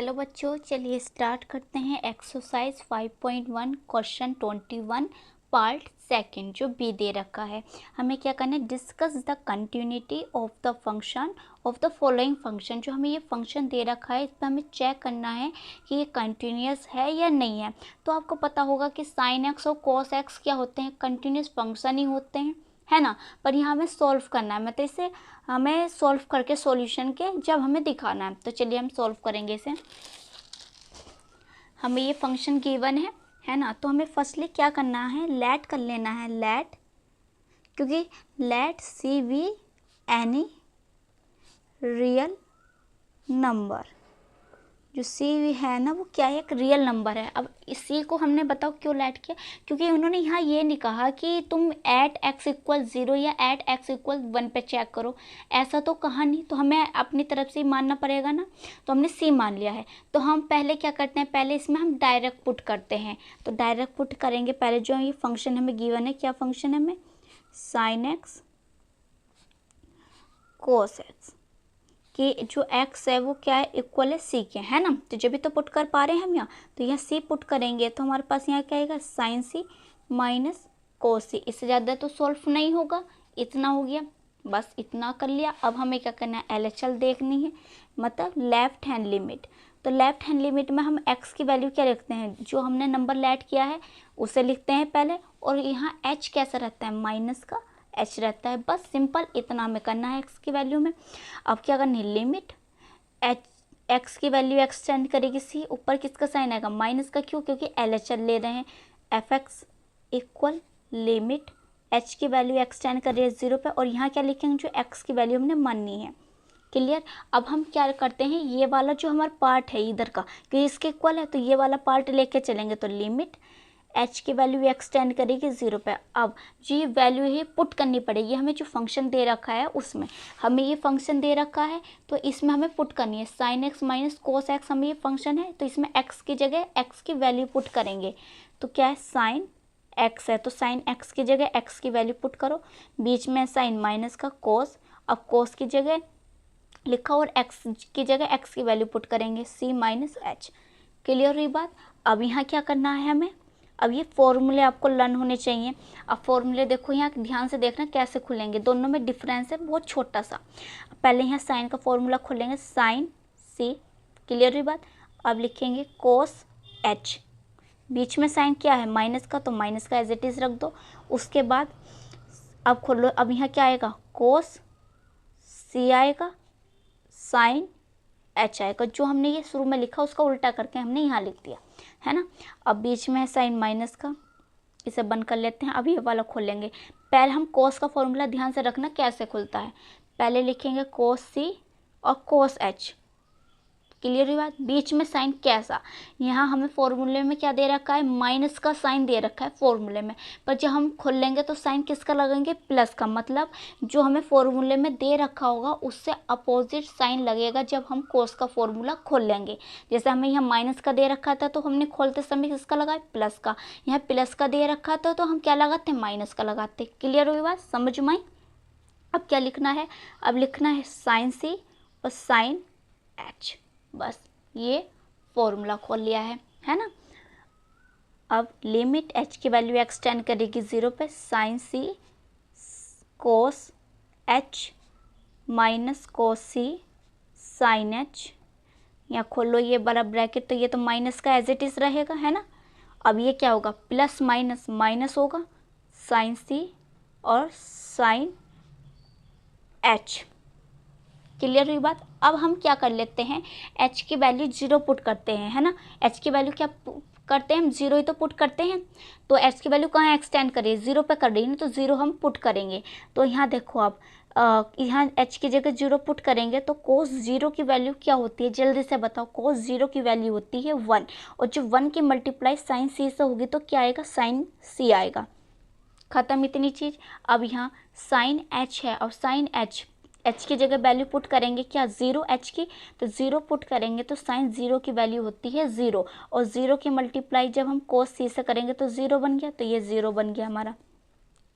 Hello बच्चों, चलिए start करते हैं एक्सरसाइज 5.1 क्वेश्चन 21 पार्ट सेकंड जो बी दे रखा है। हमें क्या करना है, discuss the continuity of the function of the following function. जो हमें ये फंक्शन दे रखा है इस पर हमें चेक करना है कि ये कंटिन्यूस है या नहीं है। तो आपको पता होगा कि साइन एक्स और कॉस एक्स क्या होते हैं, कंटिन्यूस फंक्शन ही होते हैं, है ना। पर यहाँ हमें सॉल्व करना है, मतलब इसे हमें सॉल्व करके सॉल्यूशन के जब हमें दिखाना है। तो चलिए हम सॉल्व करेंगे इसे। हमें ये फंक्शन गिवन है ना। तो हमें फर्स्टली क्या करना है, लेट कर लेना है, लेट, क्योंकि let c be any real number. जो सी है ना वो क्या है, एक रियल नंबर है। अब इसी को हमने बताओ क्यों लेट किया, क्योंकि उन्होंने यहाँ ये नहीं कहा कि तुम एट एक्स इक्वल 0 या एट एक्स इक्वल 1 पे चेक करो, ऐसा तो कहा नहीं। तो हमें अपनी तरफ से मानना पड़ेगा ना। तो हमने सी मान लिया है। तो हम पहले क्या करते हैं, पहले इसमें हम डायरेक्ट पुट करते हैं। तो डायरेक्ट पुट करेंगे पहले। जो ये फंक्शन हमें गिवन है, क्या फंक्शन है हमें, साइन एक्स कोस एक्स, कि जो x है वो क्या है, इक्वल है c के, है ना। तो जब भी तो पुट कर पा रहे हैं हम यहाँ, तो यहाँ c पुट करेंगे तो हमारे पास यहाँ क्या आएगा, साइन सी माइनस कोस सी। इससे ज़्यादा तो सॉल्व नहीं होगा, इतना हो गया, बस इतना कर लिया। अब हमें क्या करना है, LHL देखनी है, मतलब लेफ्ट हैंड लिमिट। तो लेफ्ट हैंड लिमिट में हम x की वैल्यू क्या लिखते हैं, जो हमने नंबर लेट किया है उसे लिखते हैं पहले। और यहाँ h कैसा रहता है, माइनस का h रहता है। बस सिंपल इतना हमें करना है x की वैल्यू में। अब क्या करना है, लिमिट x की वैल्यू एक्सटेंड करेगी c, ऊपर किसका साइन आएगा, माइनस का। क्यों, क्योंकि LHL ले रहे हैं। fx इक्वल लिमिट h की वैल्यू एक्सटेंड कर रही है 0 पे, और यहाँ क्या लिखेंगे, जो x की वैल्यू हमने माननी है। क्लियर। अब हम क्या करते हैं, ये वाला जो हमारा पार्ट है इधर का, कि इसके इक्वल है, तो ये वाला पार्ट लेके चलेंगे। तो लिमिट h की वैल्यू एक्सटेंड करेगी 0 पे। अब जी वैल्यू ही पुट करनी पड़ेगी हमें, जो फंक्शन दे रखा है उसमें। हमें ये फंक्शन दे रखा है तो इसमें हमें पुट करनी है, sine x minus cos x. हमें ये फंक्शन है तो इसमें x की जगह x की वैल्यू पुट करेंगे। तो क्या है, साइन x है तो साइन x की जगह x की वैल्यू पुट करो। बीच में साइन माइनस का कोस, अब कोस की जगह लिखा और x की जगह x की वैल्यू पुट करेंगे, c माइनस एच। क्लियर हुई बात। अब यहाँ क्या करना है हमें, अब ये फॉर्मूले आपको लर्न होने चाहिए। अब फॉर्मूले देखो, यहाँ ध्यान से देखना कैसे खुलेंगे, दोनों में डिफरेंस है बहुत छोटा सा। पहले यहाँ साइन का फॉर्मूला खोलेंगे, साइन सी। क्लियर हुई बात। अब लिखेंगे कोस एच, बीच में साइन क्या है, माइनस का, तो माइनस का एज इट इज़ रख दो। उसके बाद अब खोलो, अब यहाँ क्या आएगा, कोस सी आएगा, साइन एच आएगा। जो हमने ये शुरू में लिखा उसका उल्टा करके हमने यहाँ लिख दिया, है ना। अब बीच में है साइन माइनस का, इसे बंद कर लेते हैं। अब ये वाला खोलेंगे। पहले हम कोस का फॉर्मूला ध्यान से रखना कैसे खुलता है। पहले लिखेंगे कोस सी और कोस एच। क्लियर हुई बात। बीच में साइन कैसा, यहाँ हमें फॉर्मूले में क्या दे रखा है, माइनस का साइन दे रखा है फॉर्मूले में, पर जब हम खोल लेंगे तो साइन किसका लगेंगे, प्लस का। मतलब जो हमें फॉर्मूले में दे रखा होगा उससे अपोजिट साइन लगेगा जब हम कोस का फॉर्मूला खोल लेंगे। जैसे हमें यहाँ माइनस का दे रखा था तो हमने खोलते समय किसका लगाए, प्लस का। यहाँ प्लस का दे रखा था तो हम क्या लगाते, माइनस का लगाते। क्लियर हुई बात, समझ में आई। अब क्या लिखना है, अब लिखना है साइन सी और साइन एच। बस ये फॉर्मूला खोल लिया है ना। अब लिमिट h की वैल्यू एक्सटेंड करेगी 0 पे, साइन सी कोस h माइनस कोस सी साइन h। यहाँ खोलो ये बड़ा ब्रैकेट, तो ये तो माइनस का एज इट इज रहेगा, है ना। अब ये क्या होगा, प्लस माइनस माइनस होगा, साइन सी और साइन h। क्लियर हुई बात। अब हम क्या कर लेते हैं, h की वैल्यू 0 पुट करते हैं, है ना। h की वैल्यू क्या करते हैं हम, 0 ही तो पुट करते हैं। तो h की वैल्यू कहाँ एक्सटेंड करिए, 0 पे कर रही है ना, तो 0 हम पुट करेंगे। तो यहाँ देखो आप, यहाँ h की जगह 0 पुट करेंगे तो कोस 0 की वैल्यू क्या होती है, जल्दी से बताओ। कोस 0 की वैल्यू होती है 1, और जो 1 की मल्टीप्लाई साइन सी से होगी तो क्या आएगा, साइन सी आएगा। खत्म इतनी चीज़। अब यहाँ साइन h है और साइन h की जगह वैल्यू पुट करेंगे क्या, 0 h की, तो 0 पुट करेंगे तो साइन 0 की वैल्यू होती है 0, और 0 की मल्टीप्लाई जब हम कोस सी से करेंगे तो 0 बन गया, तो ये 0 बन गया हमारा।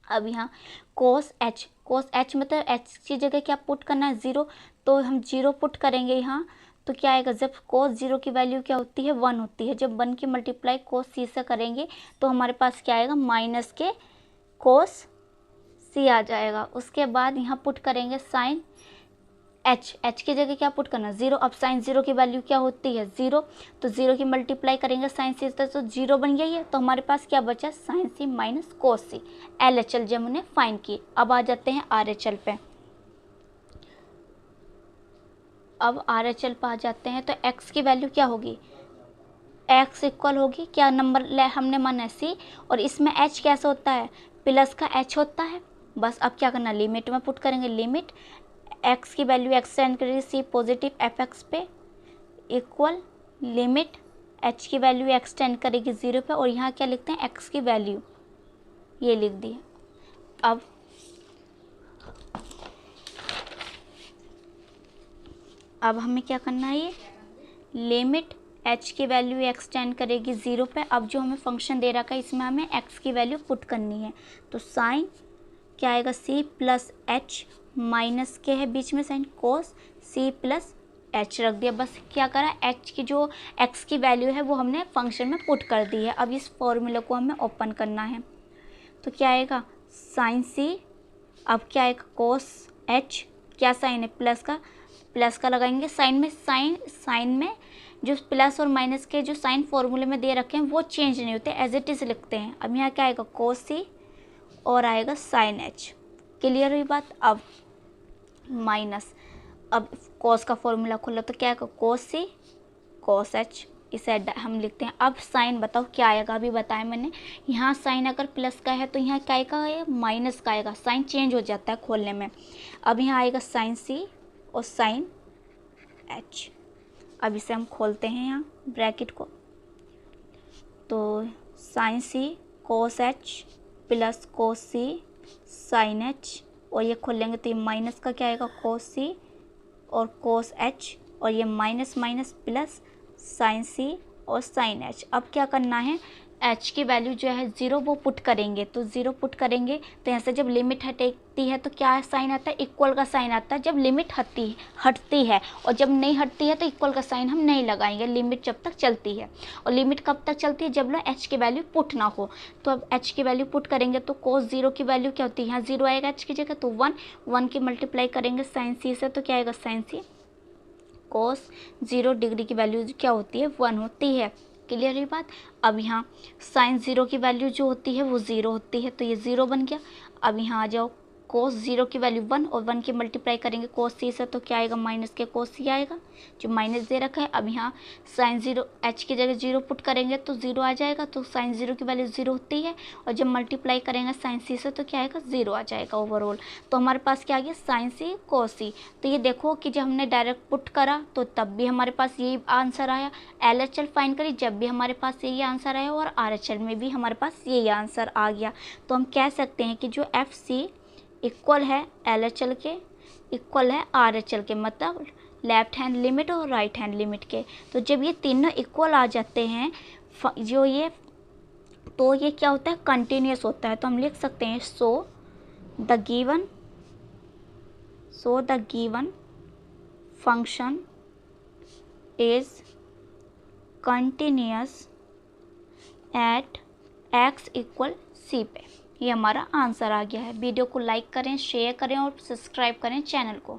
अब यहाँ कोस एच मतलब h की जगह क्या पुट करना है, 0, तो हम 0 पुट करेंगे यहाँ, तो क्या आएगा, जब cos 0 की वैल्यू क्या होती है 1 होती है, जब 1 की मल्टीप्लाई cos c से करेंगे तो हमारे पास क्या आएगा माइनस के cos c आ जाएगा। उसके बाद यहाँ पुट करेंगे साइन h की जगह क्या पुट करना 0। अब साइन 0 की वैल्यू क्या होती है 0, तो 0 की मल्टीप्लाई करेंगे साइन सी से तो 0 बन गया ये, तो हमारे पास क्या बचा साइन सी माइनस कोस सी। LHL जब हमने फाइंड की। अब आ जाते हैं RHL पे। अब RHL पे आ जाते हैं तो x की वैल्यू क्या होगी, x इक्वल होगी क्या नंबर हमने माना c, और इसमें h कैसा होता है प्लस का h होता है। बस अब क्या करना लिमिट में पुट करेंगे, लिमिट x की वैल्यू एक्सटेंड करेगी c पॉजिटिव fx पे इक्वल लिमिट h की वैल्यू एक्सटेंड करेगी 0 पे, और यहाँ क्या लिखते हैं x की वैल्यू ये लिख दी। अब हमें क्या करना है, ये लिमिट h की वैल्यू एक्सटेंड करेगी 0 पे। अब जो हमें फंक्शन दे रखा है इसमें हमें x की वैल्यू पुट करनी है, तो साइन क्या आएगा c प्लस h माइनस के है बीच में sine cos c plus h रख दिया। बस क्या करा h की जो x की वैल्यू है वो हमने फंक्शन में पुट कर दी है। अब इस फॉर्मूले को हमें ओपन करना है, तो क्या आएगा साइन c, अब क्या आएगा कोस h, क्या साइन है प्लस का लगाएंगे साइन में, साइन में जो प्लस और माइनस के जो साइन फॉर्मूले में दे रखे हैं वो चेंज नहीं होते, एज इट इज़ लिखते हैं। अब यहाँ क्या आएगा कोस सी और आएगा साइन h। क्लियर हुई बात। अब माइनस, अब कॉस का फॉर्मूला खोला तो क्या आएगा कोस सी कोस h, इसे हम लिखते हैं। अब साइन बताओ क्या आएगा, अभी बताया मैंने, यहाँ साइन अगर प्लस का है तो यहाँ क्या आएगा माइनस का आएगा, साइन चेंज हो जाता है खोलने में। अब यहाँ आएगा साइन सी और साइन h। अब इसे हम खोलते हैं यहाँ ब्रैकेट को, तो साइन सी कोस h प्लस कोस सी साइन h, और ये खोलेंगे तो ये माइनस का क्या आएगा कोस सी और कोस h, और ये माइनस माइनस प्लस साइन सी और साइन h। अब क्या करना है h की वैल्यू जो है 0 वो पुट करेंगे, तो 0 पुट करेंगे तो यहाँ से जब लिमिट हटती है तो क्या साइन आता है इक्वल का साइन आता है जब लिमिट हटती है, और जब नहीं हटती है तो इक्वल का साइन हम नहीं लगाएंगे, लिमिट जब तक चलती है। और लिमिट कब तक चलती है, जब ना h की वैल्यू पुट ना हो। तो अब h की वैल्यू पुट करेंगे तो कोस 0 की वैल्यू क्या होती है, यहाँ 0 आएगा h की जगह, तो 1 की मल्टीप्लाई करेंगे साइन सी से, तो क्या आएगा साइन सी कोस 0 डिग्री की वैल्यू क्या होती है 1 होती है। क्लियर है बात। अब यहाँ साइन 0 की वैल्यू जो होती है वो 0 होती है, तो ये 0 बन गया। अब यहाँ आ जाओ कोस 0 की वैल्यू 1 और 1 की मल्टीप्लाई करेंगे कोस सी से, तो क्या आएगा माइनस के कोस सी आएगा जो माइनस दे रखा है। अब यहाँ साइन 0 h की जगह 0 पुट करेंगे तो 0 आ जाएगा, तो साइन 0 की वैल्यू 0 होती है, और जब मल्टीप्लाई करेंगे साइन सी से तो क्या आएगा 0 आ जाएगा ओवरऑल। तो हमारे पास क्या आ गया साइन सी कोस सी। तो ये देखो कि जब हमने डायरेक्ट पुट करा तो तब भी हमारे पास यही आंसर आया, LHL फाइंड करी जब भी हमारे पास यही आंसर आया, और RHL में भी हमारे पास यही आंसर आ गया। तो हम कह सकते हैं कि जो FC इक्वल है LHL के इक्वल है RHL के, मतलब लेफ्ट हैंड लिमिट और राइट हैंड लिमिट के। तो जब ये तीनों इक्वल आ जाते हैं जो ये, तो ये क्या होता है कंटिन्यूस होता है। तो हम लिख सकते हैं so the given function is continuous at x equal c पे। ये हमारा आंसर आ गया है। वीडियो को लाइक करें, शेयर करें और सब्सक्राइब करें चैनल को।